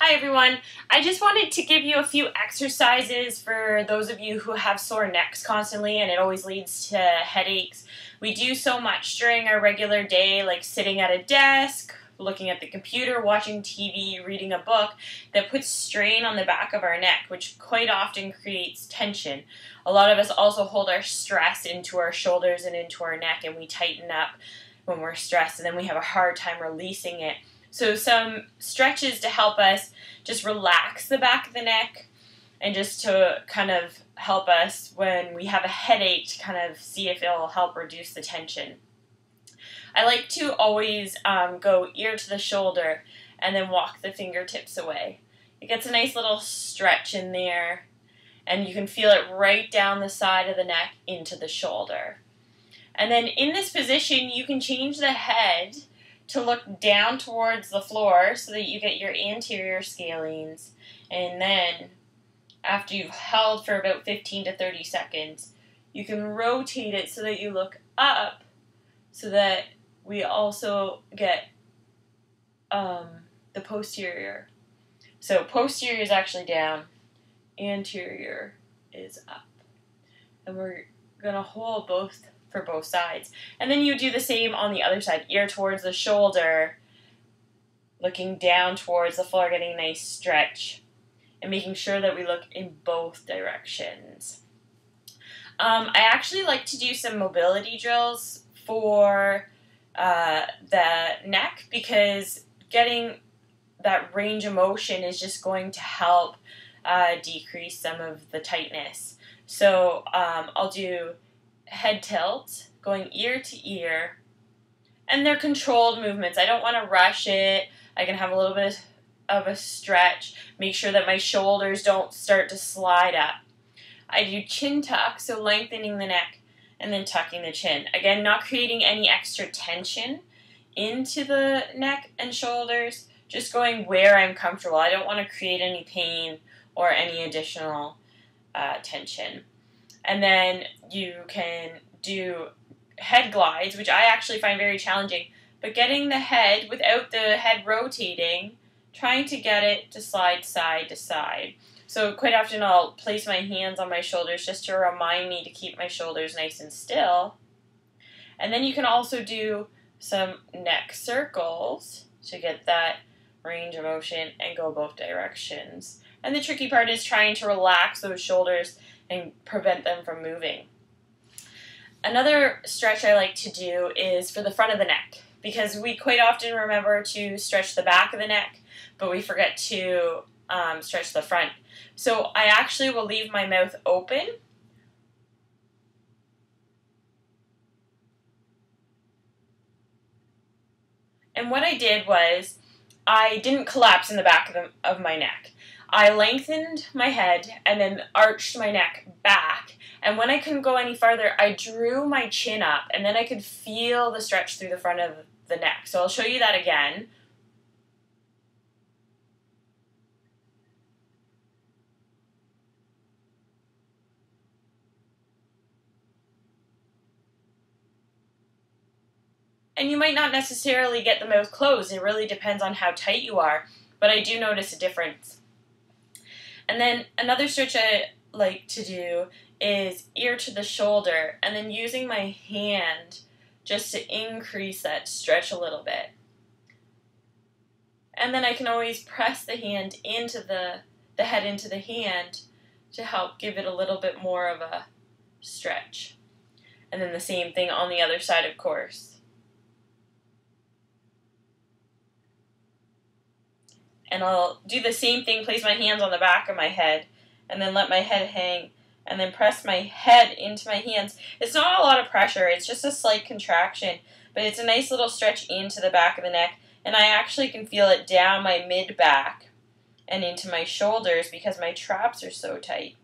Hi everyone. I just wanted to give you a few exercises for those of you who have sore necks constantly and it always leads to headaches. We do so much during our regular day, like sitting at a desk, looking at the computer, watching TV, reading a book, that puts strain on the back of our neck, which quite often creates tension. A lot of us also hold our stress into our shoulders and into our neck, and we tighten up when we're stressed, and then we have a hard time releasing it. So some stretches to help us just relax the back of the neck and just to kind of help us when we have a headache to kind of see if it'll help reduce the tension. I like to always go ear to the shoulder and then walk the fingertips away. It gets a nice little stretch in there, and you can feel it right down the side of the neck into the shoulder. And then in this position, you can change the head to look down towards the floor so that you get your anterior scalenes. And then, after you've held for about 15 to 30 seconds, you can rotate it so that you look up so that we also get the posterior. So posterior is actually down, anterior is up. And we're going to hold both for both sides. And then you do the same on the other side, ear towards the shoulder, looking down towards the floor, getting a nice stretch, and making sure that we look in both directions. I actually like to do some mobility drills for the neck because getting that range of motion is just going to help decrease some of the tightness. So I'll do head tilt, going ear to ear, and they're controlled movements. I don't want to rush it. I can have a little bit of a stretch, make sure that my shoulders don't start to slide up. I do chin tuck, so lengthening the neck and then tucking the chin. Again, not creating any extra tension into the neck and shoulders, just going where I'm comfortable. I don't want to create any pain or any additional tension. And then you can do head glides, which I actually find very challenging, but getting the head, without the head rotating, trying to get it to slide side to side. So quite often I'll place my hands on my shoulders just to remind me to keep my shoulders nice and still. And then you can also do some neck circles to get that range of motion and go both directions. And the tricky part is trying to relax those shoulders and prevent them from moving. Another stretch I like to do is for the front of the neck, because we quite often remember to stretch the back of the neck, but we forget to stretch the front. So I actually will leave my mouth open and what I did was I didn't collapse in the back of my neck. I lengthened my head and then arched my neck back, and when I couldn't go any farther, I drew my chin up, and then I could feel the stretch through the front of the neck. So I'll show you that again. And you might not necessarily get the mouth closed. It really depends on how tight you are, but I do notice a difference. And then another stretch I like to do is ear to the shoulder, and then using my hand just to increase that stretch a little bit. And then I can always press the hand into the head into the hand to help give it a little bit more of a stretch. And then the same thing on the other side, of course. And I'll do the same thing, place my hands on the back of my head, and then let my head hang, and then press my head into my hands. It's not a lot of pressure, it's just a slight contraction, but it's a nice little stretch into the back of the neck, and I actually can feel it down my mid-back and into my shoulders because my traps are so tight.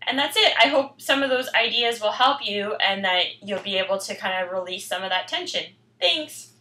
And that's it. I hope some of those ideas will help you and that you'll be able to kind of release some of that tension. Thanks!